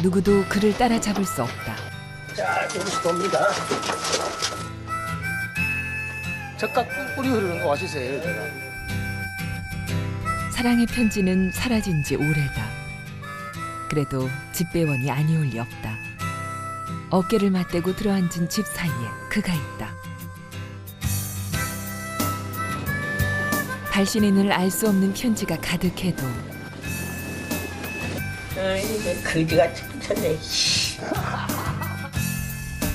누구도 그를 따라잡을 수 없다. 자, 여기서 돕니다. 적각 뿔뿔이 흐르는 거 아시세요, 제가? 사랑의 편지는 사라진 지 오래다. 그래도 집배원이 아니올 리 없다. 어깨를 맞대고 들어앉은 집 사이에 그가 있다. 발신인을 알 수 없는 편지가 가득해도 이게 거지가 천천히.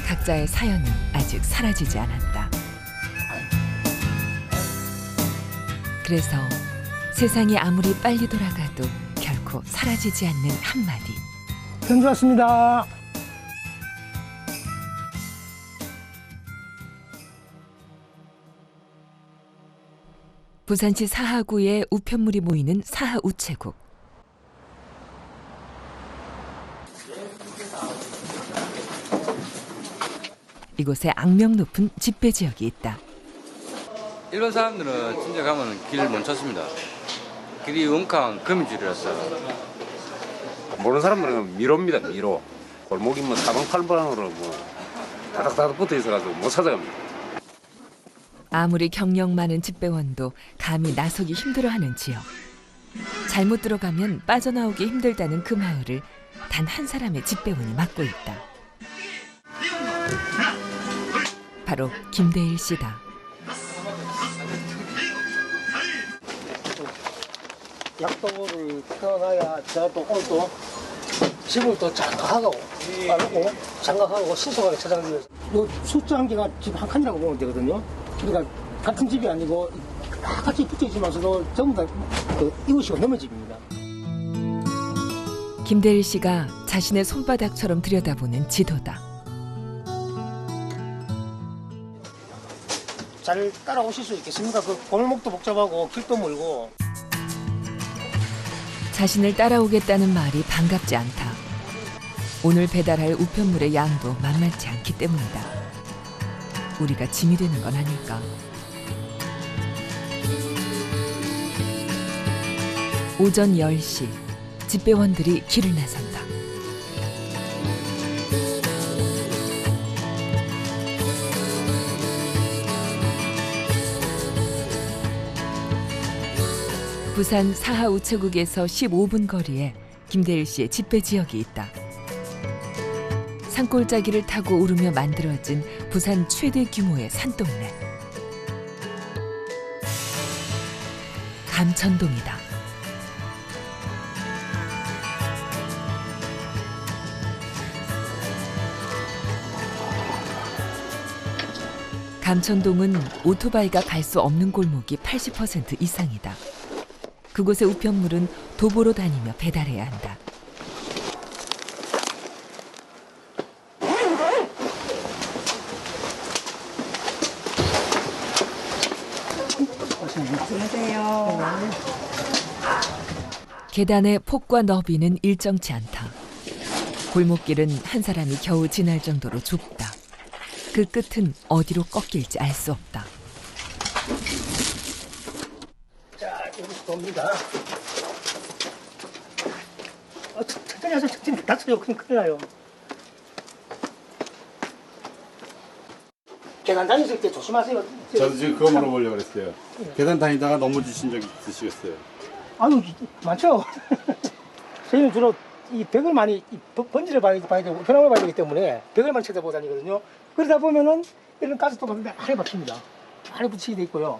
각자의 사연은 아직 사라지지 않았다. 그래서 세상이 아무리 빨리 돌아가도 결코 사라지지 않는 한마디. 편지 왔습니다. 부산시 사하구에 우편물이 모이는 사하우체국. 이곳에 악명 높은 집배 지역이 있다. 일반 사람들은 진짜 가면 길을 못 찾습니다. 길이 원캉 거미줄이라서. 모르는 사람들은 미로입니다. 미로. 골목이 뭐 사방팔방으로 뭐 다닥다닥 붙어 있어가지고 못 찾아갑니다. 아무리 경력 많은 집배원도 감히 나서기 힘들어하는 지역. 잘못 들어가면 빠져나오기 힘들다는 그 마을을 단 한 사람의 집배원이 맡고 있다. 바로 김대일 씨다. 약도를 펴놔야 제가 또 오늘 또 집을 또 장악하고 빠르고 장악하고 신속하게 찾아가기 위해서 요 숫자 한 개가 집 한 칸이라고 보면 되거든요. 그러니까 같은 집이 아니고 다 같이 붙어 있으면서도 전부 다 그 이웃이고 넘은 집입니다. 김대일 씨가 자신의 손바닥처럼 들여다보는 지도다. 잘 따라오실 수 있겠습니까? 그 골목도 복잡하고 길도 멀고. 자신을 따라오겠다는 말이 반갑지 않다. 오늘 배달할 우편물의 양도 만만치 않기 때문이다. 우리가 짐이 되는 건 아닐까. 오전 10시, 집배원들이 길을 나선다. 부산 사하우체국에서 15분 거리에 김대일 씨의 집배 지역이 있다. 산골짜기를 타고 오르며 만들어진 부산 최대 규모의 산동네. 감천동이다. 감천동은 오토바이가 갈 수 없는 골목이 80% 이상이다. 그곳의 우편물은 도보로 다니며 배달해야 한다. 안녕하세요. 계단의 폭과 너비는 일정치 않다. 골목길은 한 사람이 겨우 지날 정도로 좁다. 그 끝은 어디로 꺾일지 알 수 없다. 자, 여기서 돕니다. 천천히 하세요. 천천히 다쳐요. 큰일 나요. 계단 다니실 때 조심하세요. 저도 지금 그거 물어보려고 그랬어요. 계단 다니다가 넘어지신 적 있으시겠어요? 아유, 많죠. 저희는 주로 이 벽을 많이 번지를 봐야 되고 현황을 봐야 되기 때문에 벽을 많이 쳐다보고 다니거든요. 그러다 보면은 이런 가스도 많이 박힙니다. 많이 붙이게 돼 있고요.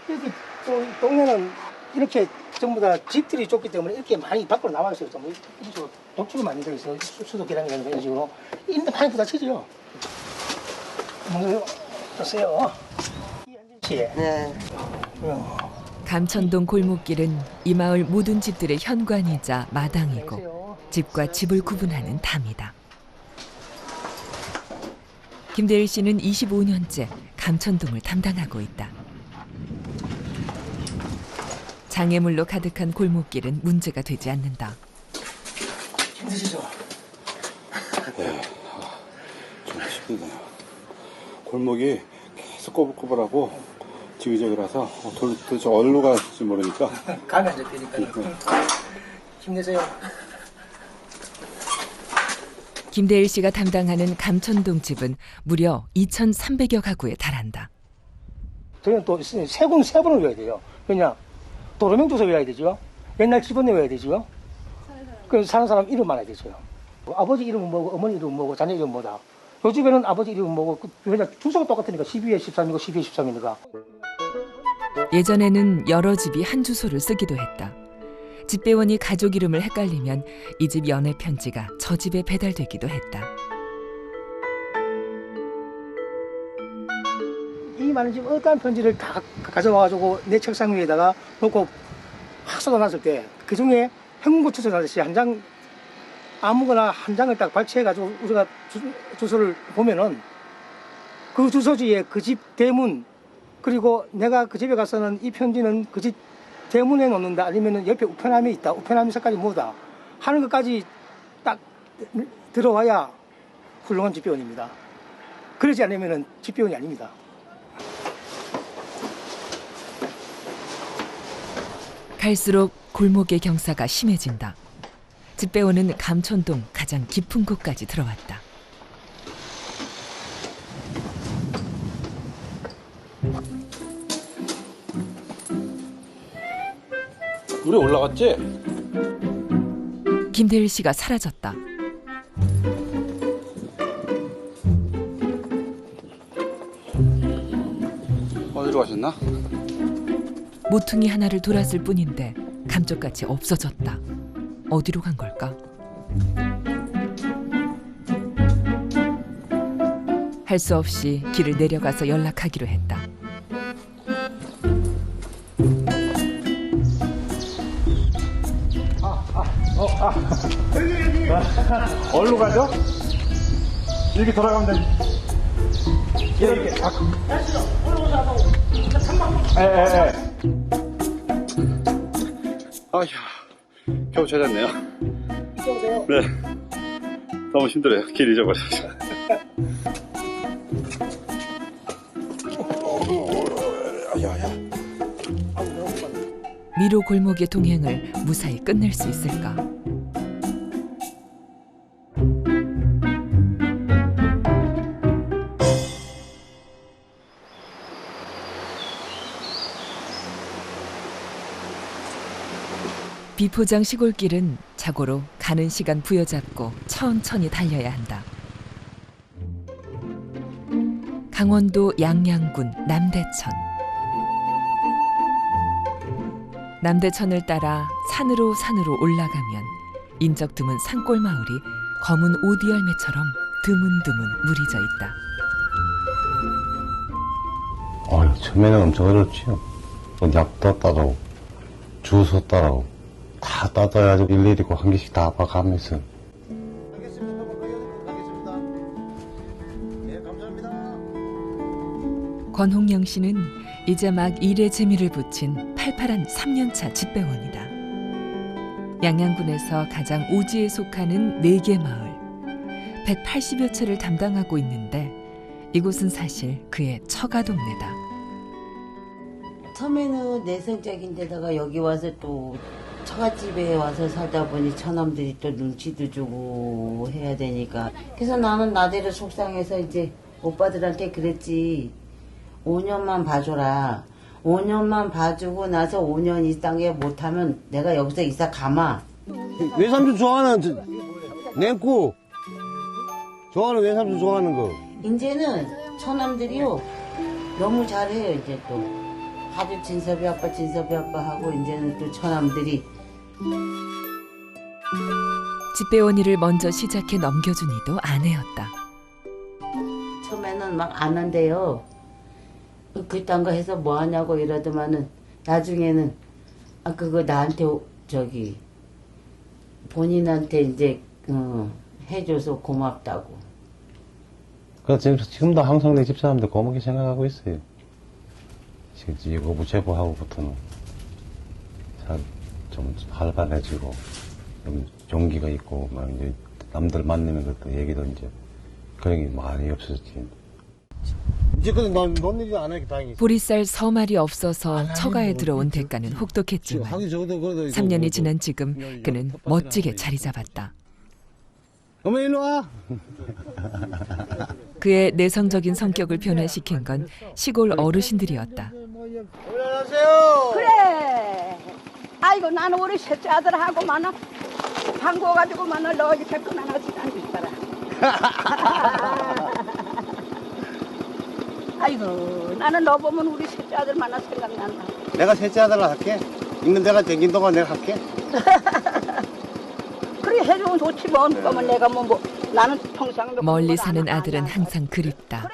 이렇게 또 동네는 이렇게 전부 다 집들이 좁기 때문에 이렇게 많이 밖으로 나와 있어요. 좀 이런 식으로 독주가 많이 되어 있어요. 수도 계단이라는 이런 식으로 이런 데 많이 부딪히죠. 보세요. 네. 감천동 골목길은 이 마을 모든 집들의 현관이자 마당이고 집과 집을 구분하는 담이다. 김대일 씨는 25년째 감천동을 담당하고 있다. 장애물로 가득한 골목길은 문제가 되지 않는다. 힘드시죠? 네, 좀 힘드네요. 골목이 계속 꼬불꼬불하고 지그재그라서 도대체 어디로 갈지 모르니까. 감이 안 잡히니까요. 힘내세요. 김대일 씨가 담당하는 감천동 집은 무려 2,300여 가구에 달한다. 저희는 또 세 번을 외워야 돼요. 그냥 도로명 주소 외워야 되죠. 옛날 집은 외워야 되죠. 그 사는 사람 이름 알아야 되죠. 아버지 이름은 뭐고 어머니 이름은 뭐고 자녀 이름은 뭐다. 요 집에는 아버지 이름은 뭐고 그냥 주소가 똑같으니까 12에 13이고 12에 13이니까. 예전에는 여러 집이 한 주소를 쓰기도 했다. 집배원이 가족 이름을 헷갈리면 이 집 연애 편지가 저 집에 배달되기도 했다. 이 많은 집 어떠한 편지를 다 가져와가지고 내 책상 위에다가 놓고 확 쏟아놨을 때 그 중에 행운고추서 나듯이 한 장 아무거나 한 장을 딱 발췌해가지고 우리가 주소를 보면은 그 주소지에 그 집 대문 그리고 내가 그 집에 가서는 이 편지는 그 집 대문에 놓는다 아니면은 옆에 우편함에 있다 우편함 색깔이 뭐다 하는 것까지 딱 들어와야 훌륭한 집배원입니다. 그러지 않으면은 집배원이 아닙니다. 갈수록 골목의 경사가 심해진다. 집배원은 감천동 가장 깊은 곳까지 들어왔다. 우리 올라갔지? 김대일 씨가 사라졌다. 어디로 가셨나? 모퉁이 하나를 돌았을 뿐인데 감쪽같이 없어졌다. 어디로 간 걸까? 할 수 없이 길을 내려가서 연락하기로 했다. 어디로 가죠? 이렇게 돌아가면 돼. 이렇게. 예. 아휴, 겨우 찾았네요. 네. 너무 힘들어요. 길 잊어버려서. 미로 골목의 동행을 무사히 끝낼 수 있을까? 비포장 시골길은 자고로 가는 시간 부여잡고 천천히 달려야 한다. 강원도 양양군 남대천. 남대천을 따라 산으로 올라가면 인적 드문 산골 마을이 검은 오디열매처럼 드문드문 무리져 있다. 처음에는 엄청 어렵지요. 약도 따라오고 주소 따라오고 다 따져야지 일일이 한 개씩 다 봐가면서. 알겠습니다. 가겠습니다. 네, 감사합니다. 권홍영 씨는 이제 막 일에 재미를 붙인 팔팔한 3년차 집배원이다. 양양군에서 가장 오지에 속하는 4개 마을, 180여 채를 담당하고 있는데 이곳은 사실 그의 처가 동네다. 처음에는 내성적인 데다가 여기 와서 또 처갓집에 와서 살다 보니 처남들이 또 눈치도 주고 해야 되니까 그래서 나는 나대로 속상해서 이제 오빠들한테 그랬지. 5년만 봐줘라. 5년만 봐주고 나서 5년 이상에 못하면 내가 여기서 이사 가마. 외삼촌 좋아하는 냉국 좋아하는 외삼촌 좋아하는 거. 이제는 처남들이요 너무 잘해요. 이제 또 하도 진섭이 아빠 하고 이제는 또 처남들이 집배원 일을 먼저 시작해 넘겨준 이도 아내였다. 처음에는 막 안 한대요. 그딴 거 해서 뭐 하냐고 이러더만은 나중에는 그거 나한테 저기 본인한테 이제 해줘서 고맙다고. 지금도 항상 내 집사람들 고맙게 생각하고 있어요. 지금 여부 제보하고부터는 좀 활발해지고 좀 용기가 있고 막 이제 남들 만나면 그것도 얘기도 이제 그런 게 많이 없었지. 이제 그래 넌 일이 안 하니까 다행이지. 보리쌀 서말이 없어서 처가에 들어온 대가는 혹독했지만 3년이 지난 지금 그는 멋지게 자리 잡았다. 어머니 일로 와. 그의 내성적인 성격을 변화시킨 건 시골 어르신들이었다. 안녕하세요. 그래. 아이고 나는 우리 셋째 아들하고 만나 반가워가지고 만나 너 이렇게 끊어나지 않겠더라. 아이고 나는 너 보면 우리 셋째 아들 만나 생각난다. 내가 셋째 아들로 할게. 있는 데가 댕긴 동안 내가 할게. 그래 해주면 좋지 뭐. 그러면 내가 뭐 나는 평생 멀리 사는 아들은 항상 그립다.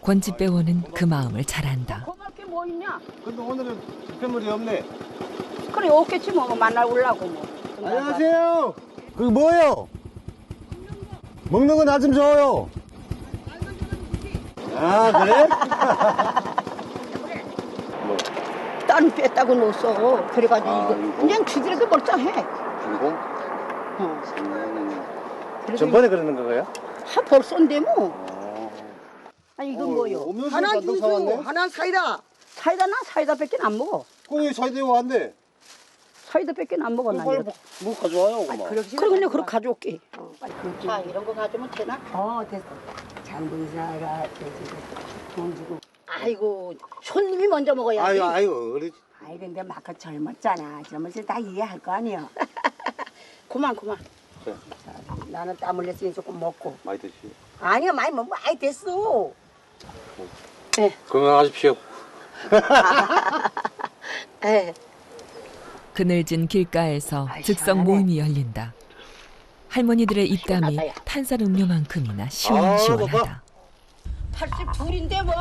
권집배원은 그 마음을 잘 안다. 고맙 게 뭐 있냐? 근데 오늘은 집회물이 없네. 그래 없겠지 뭐 만나 올라고 뭐. 안녕하세요. 그게 뭐예요? 먹는 거 나 좀 줘요. 아 그래? 딴 뺐다고 넣었어. 그래가지고 이거 그냥 주드래기 멀쩡해. 그리고 그래도 전번에 그러는 거예요? 벌써인데 뭐. 아 이거 뭐요? 하나 주세요. 하나 사이다. 사이다 나 사이다밖에 안 먹어. 거기 사이드에 왔는데. 사이다밖에 안 먹어 나. 이거. 뭐 가져와요, 그만. 그래 그냥 그렇게 가져올게. 자 이런 거 가져오면 되나? 됐어. 장군사가 돈 주고. 아이고 손님이 먼저 먹어야지. 아유, 우리 아이 근데 막 젊었잖아. 젊었을 때 다 이해할 거 아니야. 그만. 그래. 나는 땀 흘렸으니 조금 먹고. 많이 드시오. 아니야 많이 먹고 아이 됐어. 건강하십시오. 예. 그늘진 길가에서 즉석 모임이 열린다. 할머니들의 입담이 탄산음료만큼이나 시원시원하다. 82인데 뭐.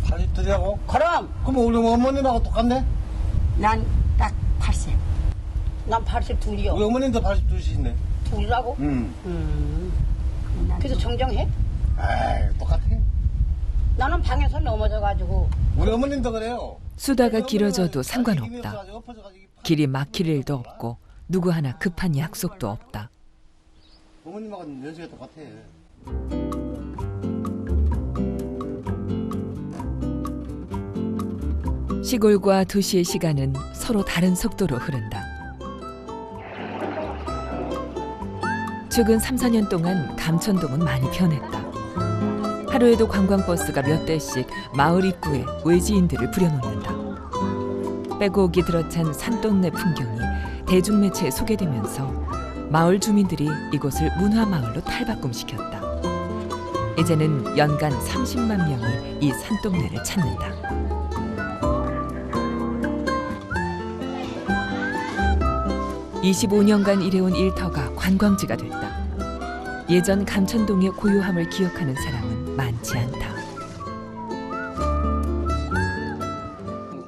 80들이라고? 그럼 그럼 우리 어머님하고 똑같네? 난 딱 80. 난 82이요. 우리 어머님도 82시신데. 둘이라고? 그래서 정정해? 아이, 똑같아. 나는 방에서 넘어져가지고. 우리 어머님도 그래요. 수다가 길어져도 상관없다. 길이 막힐 일도 없고 누구 하나 급한 약속도 없다. 어머님하고 연세가 똑같아. 시골과 도시의 시간은 서로 다른 속도로 흐른다. 최근 3, 4년 동안 감천동은 많이 변했다. 하루에도 관광버스가 몇 대씩 마을 입구에 외지인들을 부려놓는다. 빼곡이 들어찬 산동네 풍경이 대중매체에 소개되면서 마을 주민들이 이곳을 문화마을로 탈바꿈시켰다. 이제는 연간 30만 명이 이 산동네를 찾는다. (25년간) 일해온 일터가 관광지가 됐다. 예전 감천동의 고요함을 기억하는 사람은 많지 않다.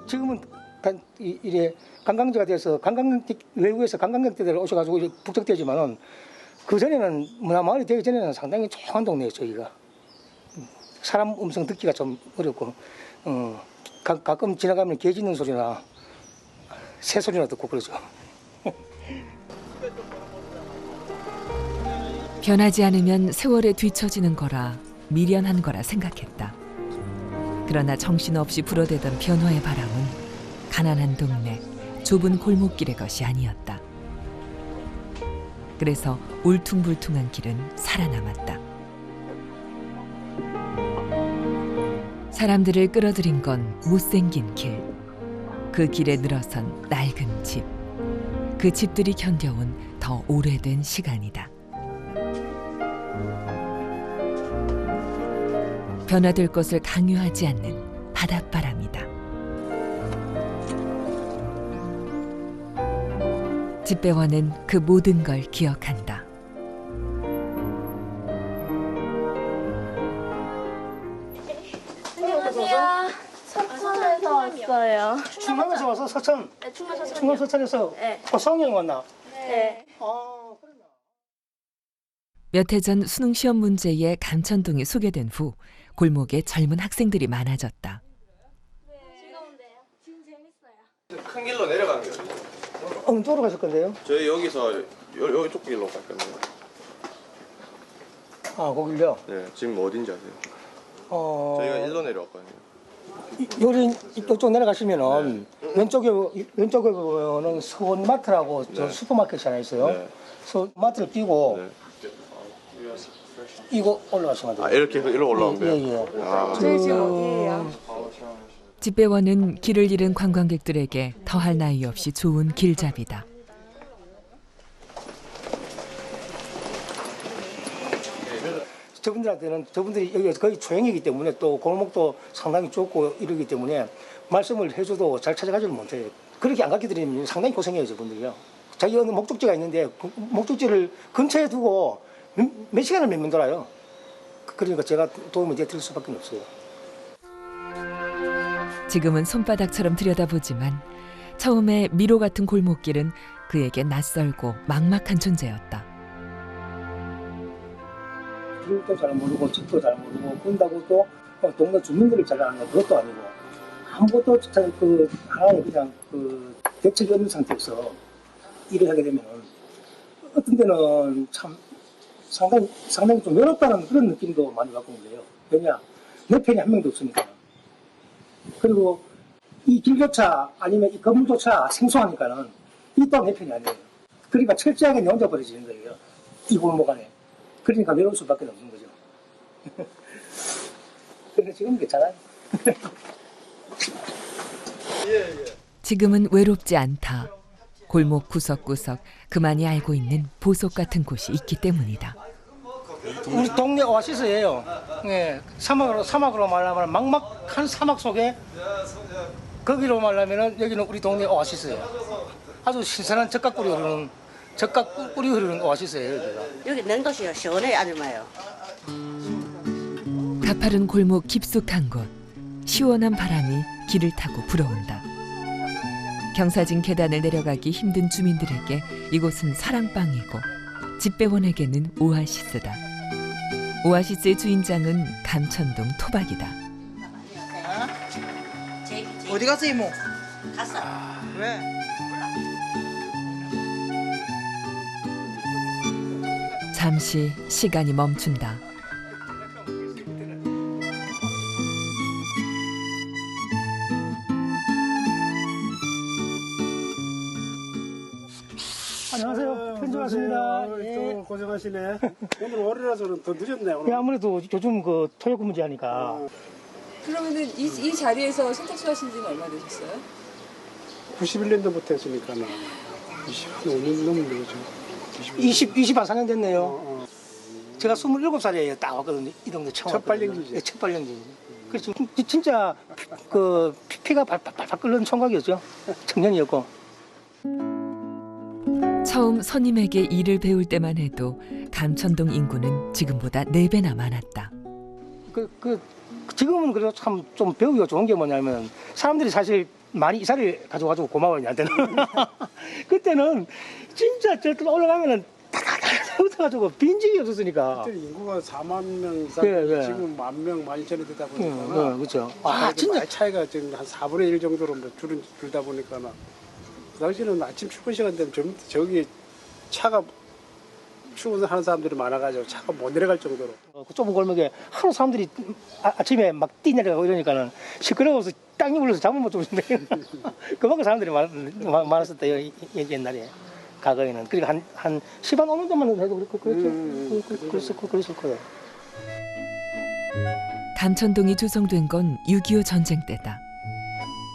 지금은 이래 관광지가 돼서 외국에서 관광객들 오셔가지고 이렇게 북적대지만은 그 전에는 문화마을이 되기 전에는 상당히 조용한 동네였죠. 여기가 사람 음성 듣기가 좀 어렵고 가끔 지나가면 개 짖는 소리나 새 소리나 듣고 그러죠. 변하지 않으면 세월에 뒤처지는 거라 미련한 거라 생각했다. 그러나 정신없이 불어대던 변화의 바람은 가난한 동네, 좁은 골목길의 것이 아니었다. 그래서 울퉁불퉁한 길은 살아남았다. 사람들을 끌어들인 건 못생긴 길. 그 길에 늘어선 낡은 집. 그 집들이 견뎌온 더 오래된 시간이다. 변화될 것을 강요하지 않는 바닷바람이다. 집배원은 그 모든 걸 기억한다. 안녕하세요. 서천에서 왔어요. 충남에서 와서 서천. 네, 충남 충남 서천에서 네. 성형이 왔나? 네. 그랬나? 몇 해 전 수능 시험 문제에 감천동이 소개된 후 골목에 젊은 학생들이 많아졌다. 즐거운데요. 지금 재밌어요. 큰 길로 내려가는 거예요. 어느 쪽으로 가실 건데요? 저희 여기서 이쪽 길로 갈 건데요. 아, 거길요? 네, 지금 어딘지 아세요? 어, 저희가 일로 내려왔거든요. 요리 이쪽 내려가시면은 왼쪽에 보면은 서원마트라고 저 슈퍼마켓이 하나 있어요. 네. 마트를 끼고 네. 이거 올라가시면 돼요. 아, 이렇게 해서 일로 올라온 거예요? 예. 아, 저희 집 어디예요? 집배원은 길을 잃은 관광객들에게 더할 나위 없이 좋은 길잡이다. 저분들이 여기가 거의 초행이기 때문에 또 골목도 상당히 좁고 이러기 때문에 말씀을 해줘도 잘 찾아가지를 못해요. 그렇게 안 가르쳐 드리면 상당히 고생해요, 저분들이요. 자기 어느 목적지가 있는데 그 목적지를 근처에 두고 몇 시간을 몇 돌아요. 그러니까 제가 도움을 드릴 수밖에 없어요. 지금은 손바닥처럼 들여다보지만 처음에 미로 같은 골목길은 그에게 낯설고 막막한 존재였다. 길도 잘 모르고 집도 잘 모르고 본다고 또 동네 주민들을 잘 아는 그것도 아니고 아무것도 그 하나의 그냥 그 대책이 없는 상태에서 일을 하게 되면 어떤 데는 참 상당히 좀 외롭다는 그런 느낌도 많이 받고 그래요. 왜냐 내 편이 한 명도 없으니까. 그리고 이 길조차 아니면 이 건물조차 생소하니까는 이 또한 내 편이 아니에요. 그러니까 철저하게 내 혼자 버려지는 거예요. 이 골목 안에. 그러니까 외로울 수밖에 없는 거죠. 근데 지금 괜찮아요. 지금은 외롭지 않다. 골목 구석구석 그만이 알고 있는 보석 같은 곳이 있기 때문이다. 우리 동네 오아시스예요. 예, 사막으로 말하면 막막한 사막 속에 거기로 말하면 여기는 우리 동네 오아시스예요. 아주 신선한 젓가꿀이 흐르는 오아시스예요. 여기가. 여기 냉도시요. 시원해요, 아줌마요. 가파른 골목 깊숙한 곳, 시원한 바람이 길을 타고 불어온다. 경사진 계단을 내려가기 힘든 주민들에게 이곳은 사랑방이고 집배원에게는 오아시스다. 오아시스의 주인장은 감천동 토박이다. 어디 갔어 이모? 갔어. 왜? 잠시 시간이 멈춘다. 안녕하세요. 편지 왔습니다. 또 고생하시네. 오늘 월요일라서는 더 늦었네. 오늘. 예, 아무래도 요즘 그 토요금 문제 하니까 그러면은 이 자리에서 세탁소 하신 지는 얼마 되셨어요? 91년도부터 했으니까 25년 넘은 거죠. 20한 4년 됐네요. 제가 27살이에요. 딱 왔거든요. 이 동네 처음 첫 발령지지. 네, 첫 발령지. 그래서 진짜 그 피가 발발 끓는 총각이었죠. 청년이었고. 처음 선임에게 일을 배울 때만 해도 감천동 인구는 지금보다 4배나 많았다. 지금은 그래도 참 좀 배우기가 좋은 게 뭐냐면 사람들이 사실 많이 이사를 가져가지고 고마워요, 나한테는. 그때는 진짜 저쪽 올라가면은 다다다 붙어가지고 빈집이 없었으니까. 그때 인구가 4만 명 이상, 예. 지금 1만 12,000이 되다 보니까. 그렇죠. 진짜 차이가 지금 한 4분의 1 정도로 줄다 보니까. 그 당시에는 아침 출근 시간 되면 저기 차가 출근하는 사람들이 많아가지고 차가 못 내려갈 정도로. 그 좁은 골목에 하루 사람들이 아침에 막 뛰내려가고 이러니까는 시끄러워서 땅이 불러서 잠을 못 주는데 그만큼 사람들이 많았었다 옛날에 과거에는. 그러니까 한 10한 5년 전만 해도 그랬을 거예요. 감천동이 조성된 건 6.25 전쟁 때다.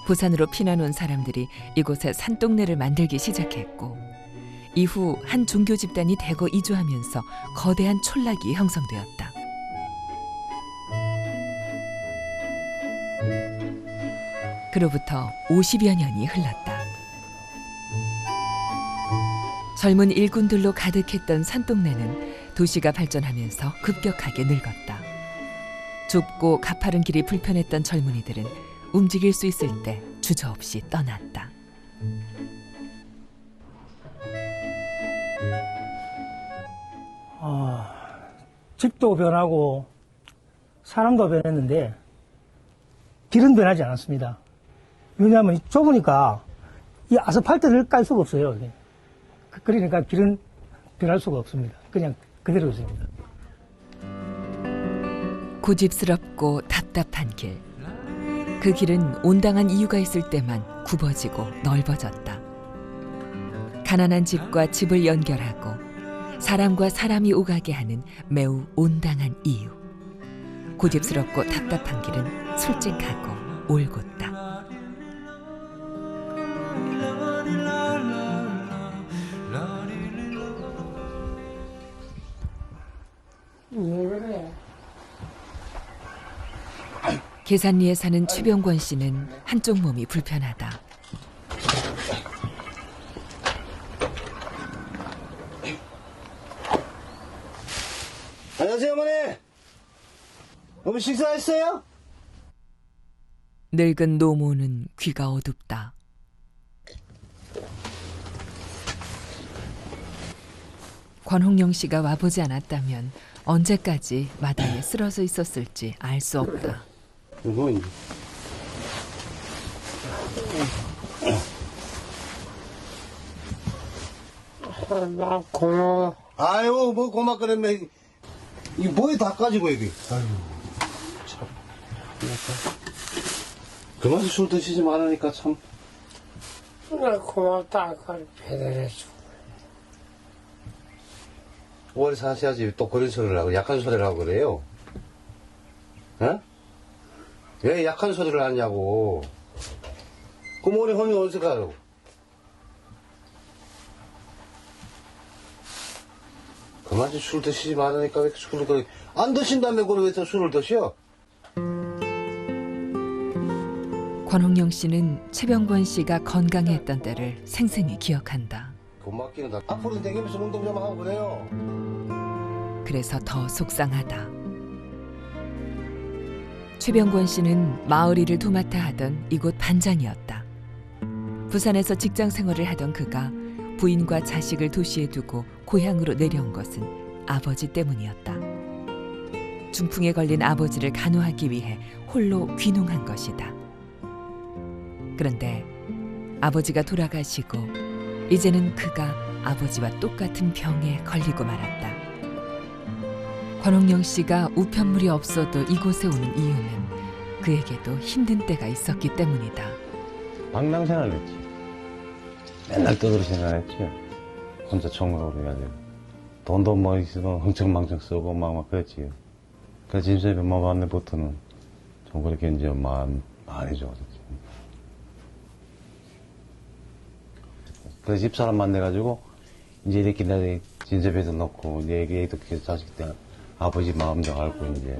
부산으로 피난 온 사람들이 이곳에 산동네를 만들기 시작했고 이후 한 종교 집단이 대거 이주하면서 거대한 촌락이 형성되었다. 그로부터 50여 년이 흘렀다. 젊은 일꾼들로 가득했던 산동네는 도시가 발전하면서 급격하게 늙었다. 좁고 가파른 길이 불편했던 젊은이들은 움직일 수 있을 때 주저없이 떠났다. 집도 변하고 사람도 변했는데 길은 변하지 않았습니다. 왜냐하면 좁으니까 이 아스팔트를 깔 수가 없어요. 그러니까 길은 변할 수가 없습니다. 그냥 그대로 있습니다. 고집스럽고 답답한 길. 그 길은 온당한 이유가 있을 때만 굽어지고 넓어졌다. 가난한 집과 집을 연결하고 사람과 사람이 오가게 하는 매우 온당한 이유. 고집스럽고 답답한 길은 솔직하고 올곧다. 계산리에 사는 최병권 씨는 한쪽 몸이 불편하다. 안녕하세요, 어머니. 어머니 식사했어요? 늙은 노모는 귀가 어둡다. 권홍영 씨가 와보지 않았다면 언제까지 마당에 쓰러져 있었을지 알 수 없다. 어머니. 나 고마워. 아유, 뭐 고맙거든요. 이게 뭐에 다 가지고 여기. 아유, 참. 그만큼 술 드시지 말라니까 참. 나 고맙다. 그걸 배달해줘. 오래 사셔야지 또 그런 소리를 하고 약한 소리를 하고 그래요. 어? 왜 약한 소리를 하냐고. 그럼 우리 hom이 어디서 가요? 그만 좀 술 드시지 말라니까 왜 술을 그래. 안 드신다며 그걸 왜 또 술을 드셔? 권홍영 씨는 최병권 씨가 건강했던 때를 생생히 기억한다. 고맙기는 다. 앞으로 다니면서 운동 좀 하고 그래요. 그래서 더 속상하다. 최병권 씨는 마을 일을 도맡아 하던 이곳 반장이었다. 부산에서 직장 생활을 하던 그가 부인과 자식을 도시에 두고 고향으로 내려온 것은 아버지 때문이었다. 중풍에 걸린 아버지를 간호하기 위해 홀로 귀농한 것이다. 그런데 아버지가 돌아가시고 이제는 그가 아버지와 똑같은 병에 걸리고 말았다. 권홍영 씨가 우편물이 없어도 이곳에 오는 이유는 그에게도 힘든 때가 있었기 때문이다. 방랑생활을 했지. 맨날 떠들어 생활했지. 혼자 총각으로 해가지고. 돈도 뭐 있으면 흥청망청 쓰고 막 그랬지. 그 집사람이 뭐 만나부터는 좀 그렇게 이제 마음 많이 좋아졌지. 그 집사람 만나가지고 이제 이렇게 내 진접해서 놓고 이제 애기도 자식 때 아버지 마음도 알고 이제.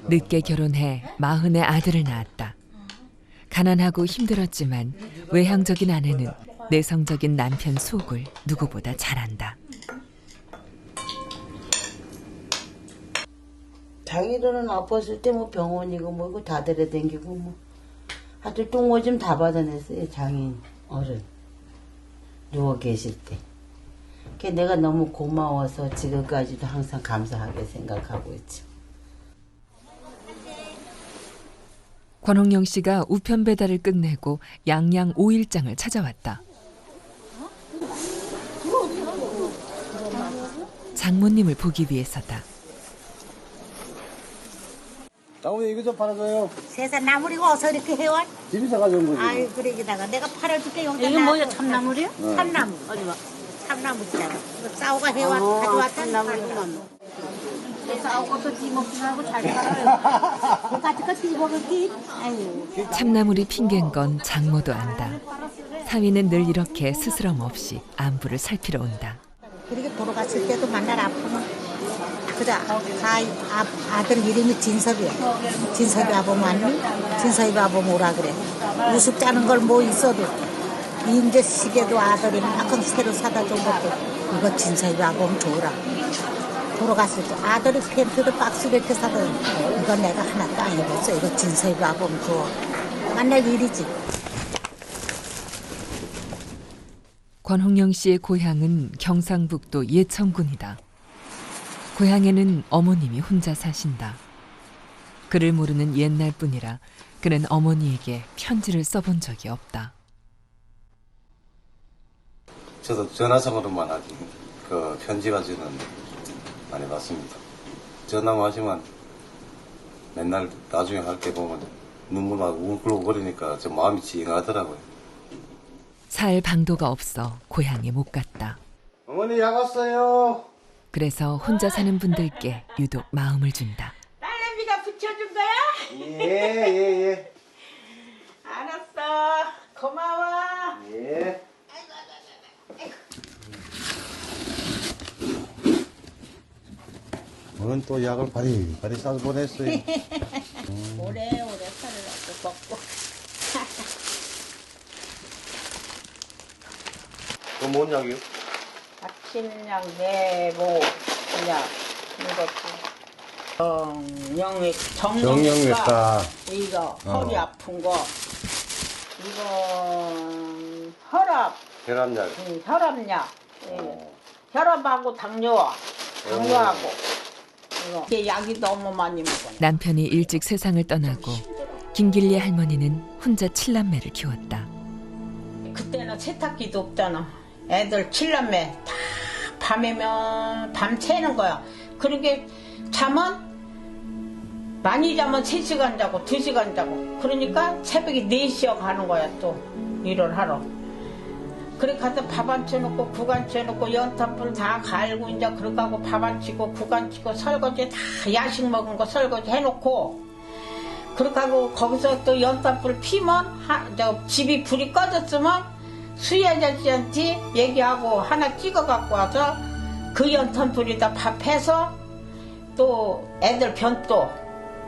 늦게 결혼해 40의 아들을 낳았다. 가난하고 힘들었지만 외향적인 아내는 내성적인 남편 속을 누구보다 잘 안다. 자기들은 아팠을 때 뭐 병원이고 뭐고 다 데려다니고 뭐 하여튼 똥오줌 다 받아냈어요. 장인 어른 누워 계실 때. 그게 내가 너무 고마워서 지금까지도 항상 감사하게 생각하고 있죠. 권홍영 씨가 우편 배달을 끝내고 양양 5일장을 찾아왔다. 장모님을 보기 위해서다. 나오면 이거 좀 팔아줘요. 세상 나물이고 어서 이렇게 해와? 집에서 가져온 거지. 아유 그러기다가 내가 팔아줄게 여기다. 이게 뭐야, 참나물이야? 참나물. 어디 봐. 참나물이잖아. 이거 싸우가 해와 가져왔다. 참나물이구만. 싸우고도 뒤먹기하고 잘 팔아요. 같이 뒤먹을게. 아유. 참나물이 핑계인 건 장모도 안다. 사위는 늘 이렇게 스스럼 없이 안부를 살피러 온다. 그렇게 돌아갔을 때도 만날 아프면 그다 아들 이름이 진섭이야. 진섭이 아범 왔니? 진섭이 아범 오라 그래. 우습지 않은 걸 뭐 있어도 인제 시계도 아들이 막상 새로 사다 준 것도 이거 진섭이 아범 줘라. 돌아갔을 때 아들이 팬트도 박스 이렇게 사다 이거 내가 하나도 안 입었어. 이거 진섭이 아범 줘. 만날 일이지. 권홍영 씨의 고향은 경상북도 예천군이다. 고향에는 어머님이 혼자 사신다. 그를 모르는 옛날 뿐이라 그는 어머니에게 편지를 써본 적이 없다. 저도 전화상으로만 하지. 그 편지까지는 많이 받습니다. 전화만 하지만 맨날 나중에 할 때 보면 눈물 막 울고거리니까 저 마음이 찡하더라고요. 살 방도가 없어 고향에 못 갔다. 어머니! 어머니 약 왔어요. 그래서 혼자 사는 분들께 유독 마음을 준다. 딸내미가 붙여준 거야? 예. 알았어. 고마워. 예. 오늘 또 약을 바리바리 싸서 보냈어요. 오래오래 살으라고 먹고. 그건 뭔 약이요? 아침약 내고 그냥 이것도 정형외과 이거 허리 아픈 거 이건 혈압 혈압약. 혈압약 혈압하고 당뇨하고 이게 약이 너무 많이 먹어요. 남편이 일찍 세상을 떠나고 김길리 할머니는 혼자 7남매를 키웠다. 그때는 세탁기도 없잖아. 애들 7남매 다 밤이면 밤새는 거야. 그러게 잠은 많이 자면 3시간 자고 2시간 자고 그러니까 새벽에 4시에 가는 거야 또 일을 하러. 그래 가서 밥 안 쳐놓고 국 안 쳐놓고 연탄불 다 갈고 이제 그렇게 하고 밥 안 치고 국 안 치고 설거지 다 야식 먹은 거 설거지 해놓고 그렇게 하고 거기서 또 연탄불 피면 집이 불이 꺼졌으면 수희 아저씨한테 얘기하고 하나 찍어 갖고 와서 그 연탄불에다 밥 해서 또 애들 변또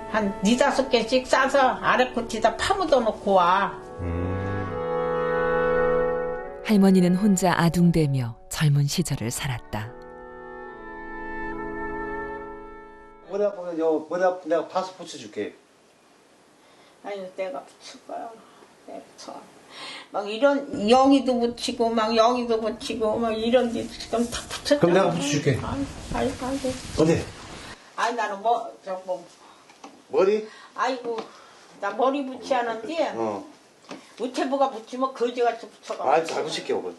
한 4-5개씩 싸서 아래 코트에다 파묻어 놓고 와. 할머니는 혼자 아둥대며 젊은 시절을 살았다. 머리 아프면 머리 아프면 내가 파스 붙여줄게. 아니 내가 붙일 거야. 내가 붙여. 막 이런 여기도 붙이고 막 여기도 붙이고 막 이런 게 좀 다 붙였잖아. 그럼 내가 붙여줄게. 아니 어디? 아니 나는 머리? 아이고 나 머리 붙이하는데 우체부가 붙이면 거지같이 붙여가. 잘 붙일게 어머니.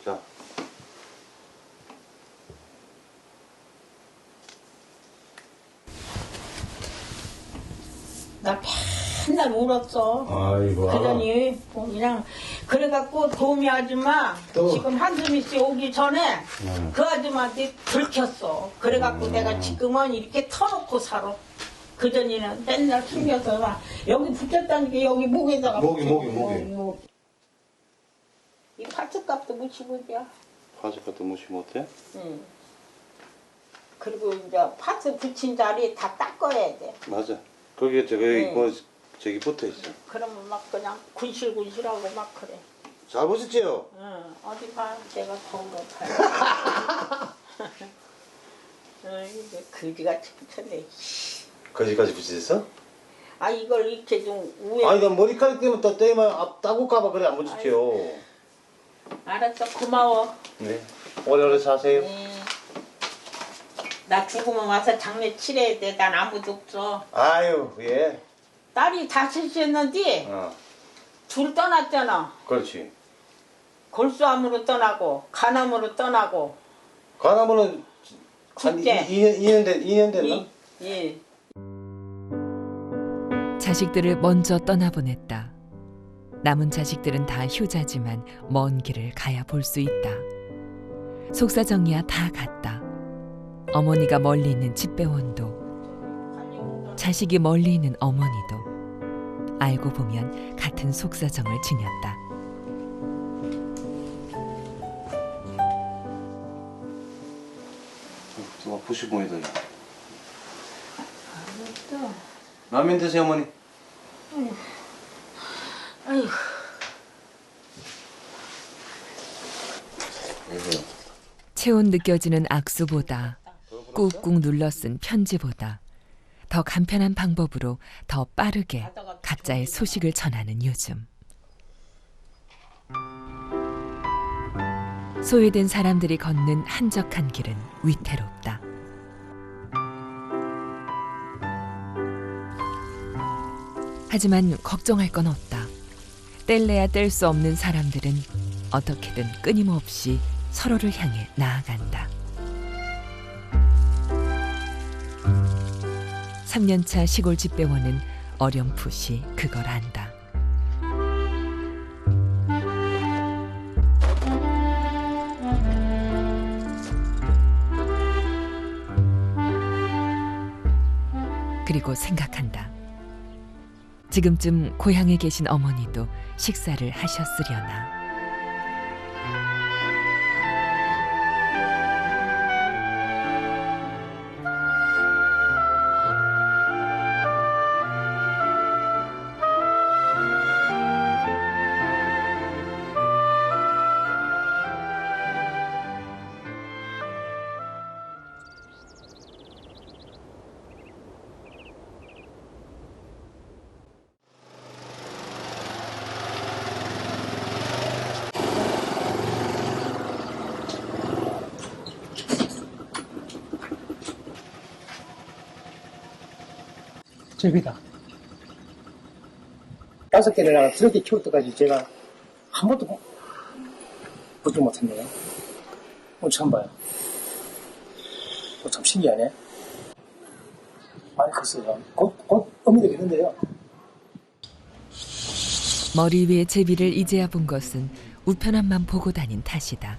자. 나 맨날 울었어. 아이고. 그러니 그냥 그래갖고 도우미 아줌마 지금 한수미 씨 오기 전에 그 아줌마한테 들켰어. 그래갖고 내가 지금은 이렇게 터놓고 살아. 그전에는 맨날 숨겨서 막 여기 붙였다는 게 여기 목에다가 목이. 이 파츠값도 무시고야. 파스값도 무시면 어때? 응. 그리고 이제 파츠 붙인 자리 다 닦아야 돼. 맞아. 거기에 저기 붙어 있어. 그러면 막 그냥 군실군실하고 막 그래. 잘 보셨지요? 응. 어디 봐. 내가 더운 거 봐요. 이게 거지같이 붙였네. 거기까지 붙였어? 아 이걸 이렇게 좀 위에. 아니 나 머리카락 때문에 또 떼면 따고까봐 그래 안 붙였지요. 알았어. 고마워. 네. 오래오래 사세요. 나 죽으면 와서 장례 치러야 돼. 난 아무도 없어. 아유 예. 딸이 5이었는데 둘 떠났잖아. 그렇지. 골수암으로 떠나고 간암으로 떠나고. 간암으로는 한 2년 됐나? 예. 자식들을 먼저 떠나보냈다. 남은 자식들은 다 효자지만 먼 길을 가야 볼 수 있다. 속사정이야 다 갔다. 어머니가 멀리 있는 집배원도, 자식이 멀리 있는 어머니도 알고 보면 같은 속사정을 지녔다. 좀 아프시 보이더니. 라면 드세요 어머니. 아휴. 체온 느껴지는 악수보다 꾹꾹 눌러 쓴 편지보다 더 간편한 방법으로 더 빠르게 각자의 소식을 전하는 요즘. 소외된 사람들이 걷는 한적한 길은 위태롭다. 하지만 걱정할 건 없다. 뗄래야 뗄 수 없는 사람들은 어떻게든 끊임없이 서로를 향해 나아간다. 3년차 시골 집배원은 어렴풋이 그걸 안다. 그리고 생각한다. 지금쯤 고향에 계신 어머니도 식사를 하셨으려나. 제비다. 5개를 저렇게 키울 때까지 제가 한 번도 보지 못했네요. 오늘 처음 봐요. 참 신기하네. 많이 컸어요. 곧 어미 되겠는데요. 머리 위에 제비를 이제야 본 것은 우편함만 보고 다닌 탓이다.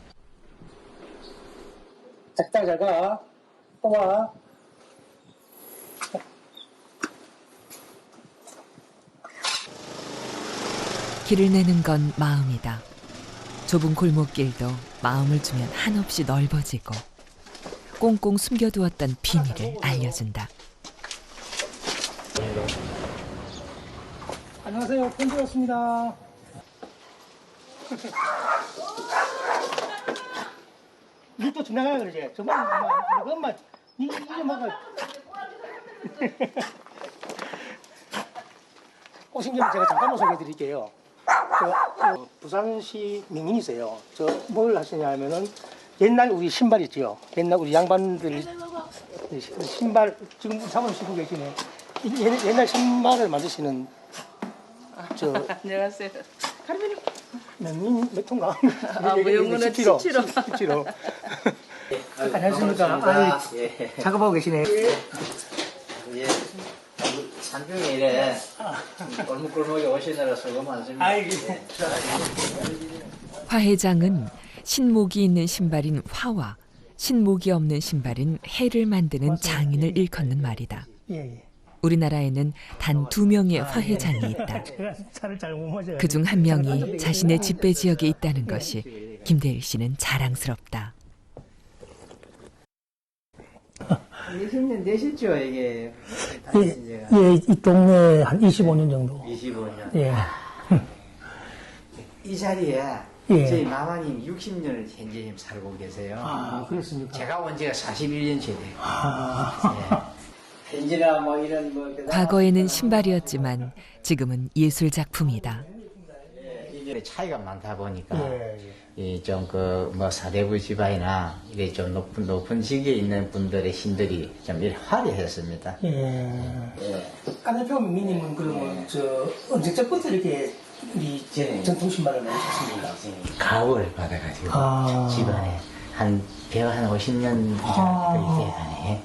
잘 가. 또 와. 길을 내는 건 마음이다. 좁은 골목길도 마음을 주면 한없이 넓어지고 꽁꽁 숨겨두었던 비밀을 알려준다. 안녕하세요. 편지 왔습니다. 이또 지나가야 그러지. 정말 이것만 이게 뭐가 오신 김에 제가 잠깐만 소개해 드릴게요. 부산시 명인이세요. 저 뭘 하시냐 하면은 옛날 우리 신발 있죠. 옛날 우리 양반들 신발 지금 사모님 신고 계시네. 옛날 신발을 만드시는 저 안녕하세요. 몇 통가? 무용문은 17호. 안녕하십니까. 아유, 작업하고 계시네. 예. 산중에 이래 골목골목에 오시느라 수고 많습니다. 화 회장은 신목이 있는 신발인 화와 신목이 없는 신발인 해를 만드는 장인을 일컫는 말이다. 우리나라에는 단 2명의 화 회장이 있다. 그중 한 명이 자신의 집배 지역에 있다는 것이 김대일 씨는 자랑스럽다. 20년 되셨죠, 이게? 예, 이 동네에 한 25년 정도. 25년. 예. 이 자리에 예. 저희 마마님 60년을 현재 살고 계세요. 아, 그렇습니까? 제가 온 지가 41년째 돼요. 예. 현지나 뭐 이런 뭐. 과거에는 신발이었지만 지금은 예술 작품이다. 이제 차이가 많다 보니까. 좀 뭐 사대부 집안이나 이래 좀 높은 직위에 있는 분들의 신들이 좀 이렇게 화려했습니다. 안 대표 민님은 그러면 저 언제부터 이렇게 우리 전통 신발을 만드셨습니까? 가업을 받아가지고 집안에 한 50년 정도 돼가네.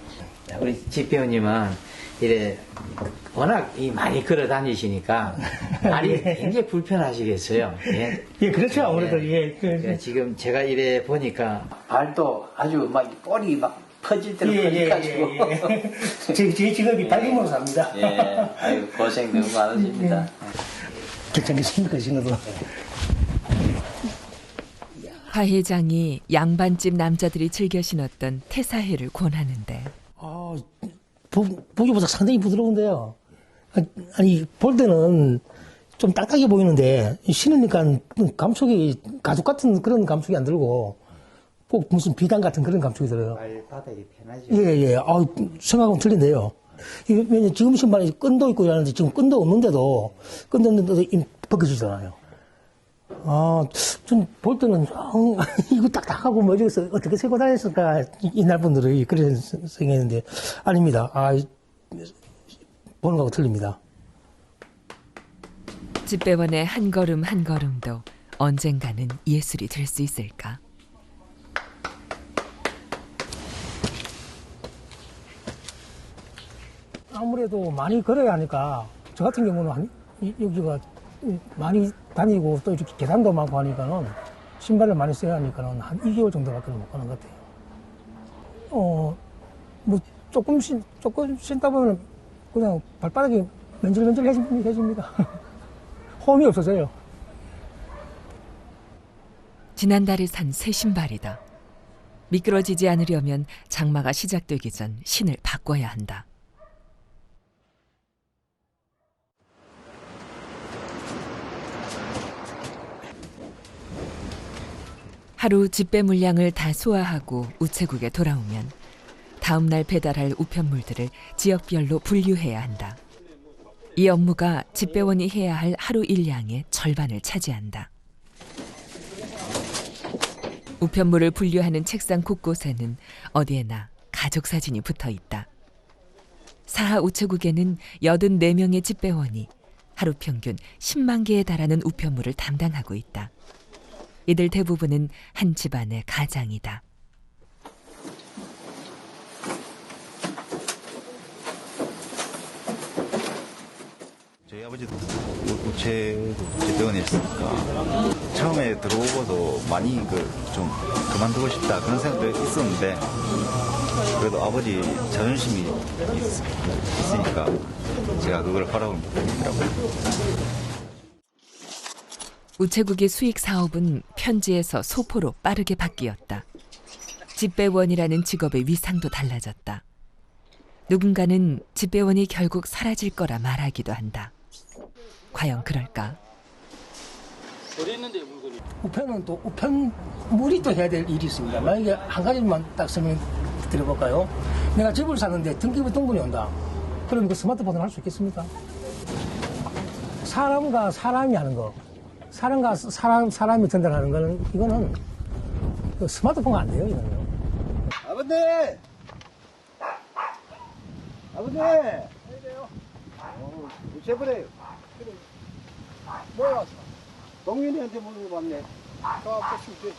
우리 집배우님은 이래 워낙 많이 걸어 다니시니까 말이 굉장히 불편하시겠어요. 예, 예, 그렇죠. 아무래도 지금 제가 이래 보니까 발도 아주 막 볼이 막 퍼질 대로 퍼져가지고 제 직업이 발림으로 삽니다. 예, 아유 고생 너무 많으십니다. 괜찮겠습니까, 신어도? 화 회장이 양반집 남자들이 즐겨 신었던 태사해를 권하는데. 보기보다 상당히 부드러운데요. 아니, 볼 때는 좀 딱딱해 보이는데, 신으니까 감촉이, 가죽 같은 그런 감촉이 안 들고, 꼭 무슨 비단 같은 그런 감촉이 들어요. 발바닥이 편하죠. 예. 생각하고는 틀린데요. 왜냐면 지금 신발에 끈도 있고 이러는데, 지금 끈도 없는데도 벗겨지잖아요. 좀 볼 때는, 이거 딱딱하고 뭐 이래서 어떻게 세고 다녔을까, 옛날 분들이 그런 생각했는데, 아닙니다. 보는 거하고 틀립니다. 집배원의 한 걸음 한 걸음도 언젠가는 예술이 될 수 있을까? 아무래도 많이 걸어야 하니까, 저 같은 경우는 여기가 많이 다니고 또 이렇게 계단도 많고 하니까는 신발을 많이 써야 하니까는 한 2개월 정도밖에 못 가는 것 같아요. 뭐 조금 신다 보면 그냥 발바닥이 맨질맨질해집니다. 홈이 없어져요. 지난달에 산 새 신발이다. 미끄러지지 않으려면 장마가 시작되기 전 신을 바꿔야 한다. 하루 집배 물량을 다 소화하고 우체국에 돌아오면 다음 날 배달할 우편물들을 지역별로 분류해야 한다. 이 업무가 집배원이 해야 할 하루 일량의 절반을 차지한다. 우편물을 분류하는 책상 곳곳에는 어디에나 가족 사진이 붙어 있다. 사하 우체국에는 84명의 집배원이 하루 평균 10만 개에 달하는 우편물을 담당하고 있다. 이들 대부분은 한 집안의 가장이다. 저희 아버지도 우체국집배원이었으니까 처음에 들어오고도 많이 좀 그만두고 싶다 그런 생각도 있었는데 그래도 아버지 자존심이 있으니까 제가 그걸 허락을 못 드리더라고요. 우체국의 수익 사업은 편지에서 소포로 빠르게 바뀌었다. 집배원이라는 직업의 위상도 달라졌다. 누군가는 집배원이 결국 사라질 거라 말하기도 한다. 과연 그럴까? 우편은 또 우편물이 또 해야 될 일이 있습니다. 만약에 한 가지만 딱 설명드려볼까요? 내가 집을 사는데 등기부 등본이 온다. 그러면 그 스마트폰을 할 수 있겠습니까? 사람과 사람이 하는 거, 사람과 사람이 전달하는 거는 이거는 그 스마트폰가 안 돼요, 이거는요. 아버님! 아버님! 우체부래요. 뭐야? 동윤이한테 물건 왔네. 저 앞에 줄게.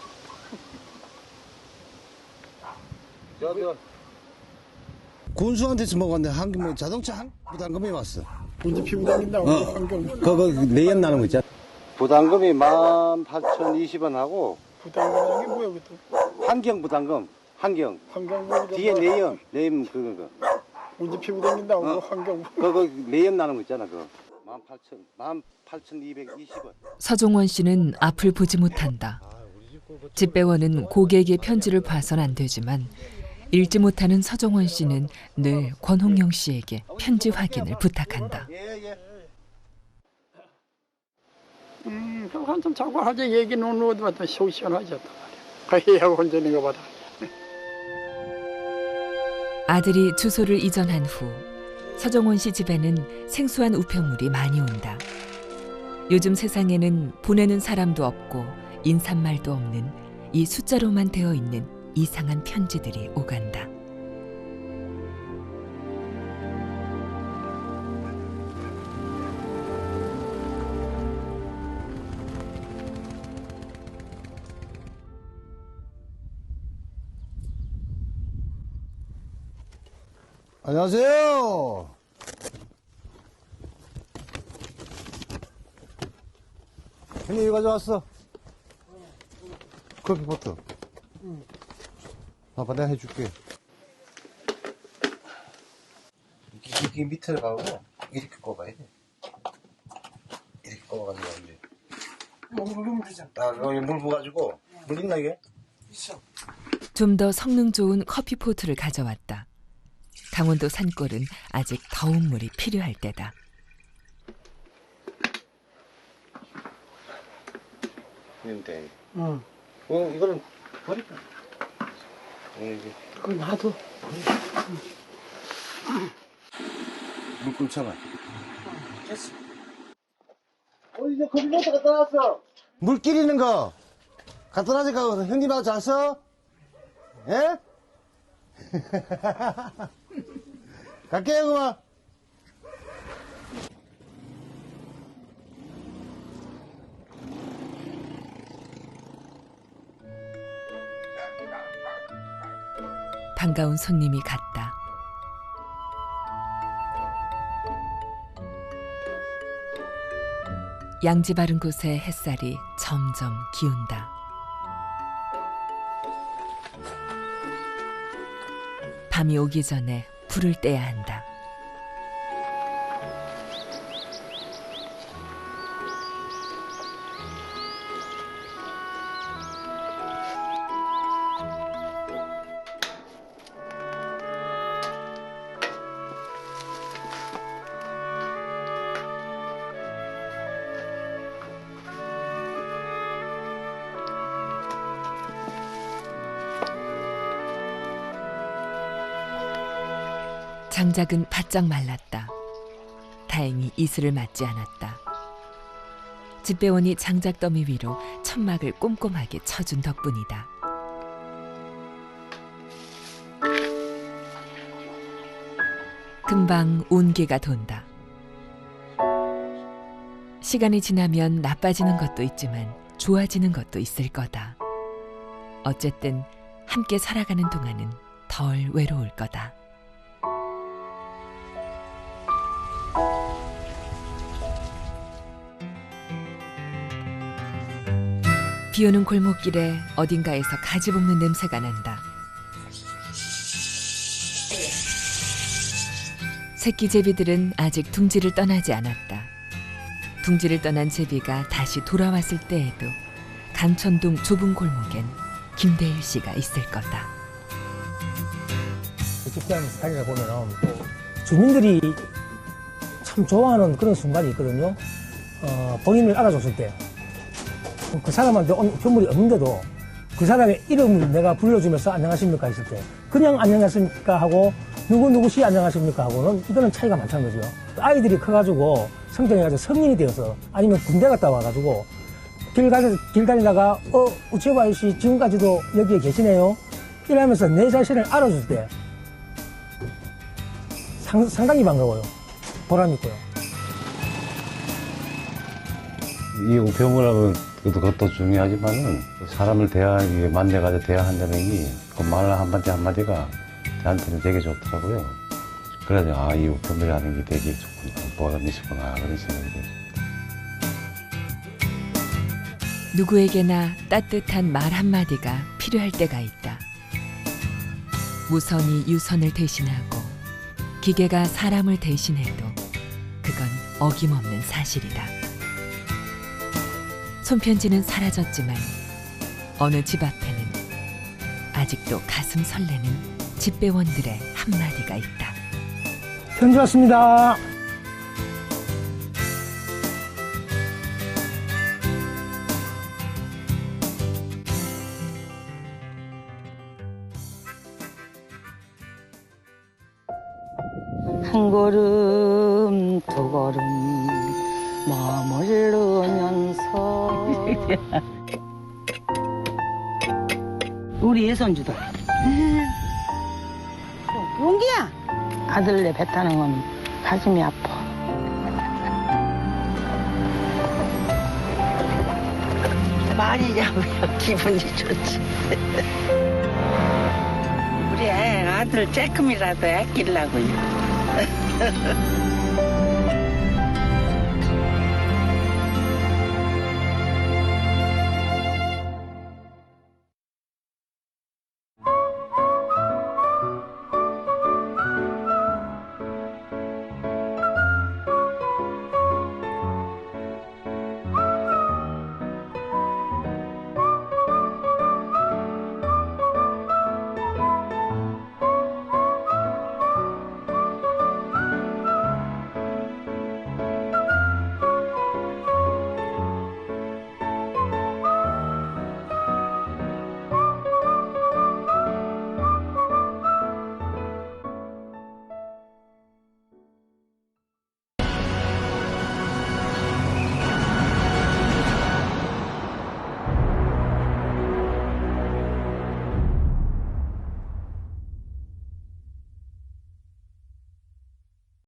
군수한테서 먹었는데 뭐 자동차 부담금이 왔어. 운전피 부담긴다고 환경. 그거 내연 나는 거 있잖아. 부담금이 18,020원 하고. 부담금이 뭐야 그것도? 환경 부담금. 환경. 뒤에 내연 그거. 운전피 부담긴다고 환경. 그거 내연 나는 거 있잖아 그거. 18,220원. 서종원 씨는 앞을 보지 못한다. 집배원은 고객의 편지를 봐선 안 되지만 읽지 못하는 서종원 씨는 늘 권홍영 씨에게 편지 확인을 부탁한다. 한참 자고 하자 얘기는 어디 봤더니 속 시원하지 않단 말이야. 해하고 혼자 있는 거 봐라. 아들이 주소를 이전한 후 서정원 씨 집에는 생소한 우편물이 많이 온다. 요즘 세상에는 보내는 사람도 없고 인사말도 없는 이 숫자로만 되어 있는 이상한 편지들이 오간다. 안녕하세요. 형님 이거 가져왔어. 커피포트. 봐봐 내가 해줄게. 이렇게 밑을 가고 이렇게 꼽아야 돼. 이렇게 꼽아가지고 이제. 물 되잖아. 여기 물 부어가지고 물 있나 이게? 있어. 좀 더 성능 좋은 커피포트를 가져왔다. 강원도 산골은 아직 더운 물이 필요할 때다. 돼. 응. 이거는 버릴까? 그걸 놔둬. 물 끓잖아. 됐어. 이제 커피포트 갖다 놨어. 물 끼리는 거. 갖다 놔니까 형님하고 잤어? 예? 갈게요, 그만. 반가운 손님이 갔다. 양지 바른 곳에 햇살이 점점 기운다. 밤이 오기 전에 불을 떼야 한다. 장작은 바짝 말랐다. 다행히 이슬을 맞지 않았다. 집배원이 장작 더미 위로 천막을 꼼꼼하게 쳐준 덕분이다. 금방 온기가 돈다. 시간이 지나면 나빠지는 것도 있지만 좋아지는 것도 있을 거다. 어쨌든 함께 살아가는 동안은 덜 외로울 거다. 비오는 골목길에 어딘가에서 가지 볶는 냄새가 난다. 새끼 제비들은 아직 둥지를 떠나지 않았다. 둥지를 떠난 제비가 다시 돌아왔을 때에도 감천동 좁은 골목엔 김대일 씨가 있을 거다. 집회하면서 다니다 보면 주민들이 참 좋아하는 그런 순간이 있거든요. 본인을 알아줬을 때 그 사람한테 건물이 없는데도 그 사람의 이름을 내가 불러주면서 안녕하십니까 했을 때 그냥 안녕하십니까 하고 누구시 안녕하십니까 하고는 이거는 차이가 많다는 거죠. 아이들이 커가지고 성장해가지고 성인이 되어서 아니면 군대 갔다 와가지고 길 다니다가 우체부 아저씨 지금까지도 여기에 계시네요 이러면서 내 자신을 알아줄 때 상당히 반가워요. 보람 있고요. 이 우편물하고는 그것도 중요하지만은 사람을 만나가지고 대화한다는 게 그 말 한마디가 저한테는 되게 좋더라고요. 그래서 이 우편물이라는 게 되게 좋구나, 보람이 있구나 그런 생각이 들어요. 누구에게나 따뜻한 말 한마디가 필요할 때가 있다. 무선이 유선을 대신하고 기계가 사람을 대신해도 그건 어김없는 사실이다. 손편지는 사라졌지만 어느 집 앞에는 아직도 가슴 설레는 집배원들의 한마디가 있다. 편지 왔습니다. 한 걸음 두 걸음 머무르면서 우리 예선주다. 용기야. 아들내 배 타는 건 가슴이 아파. 많이 잡으면 기분이 좋지. 우리 아들 조금이라도 아끼려고요.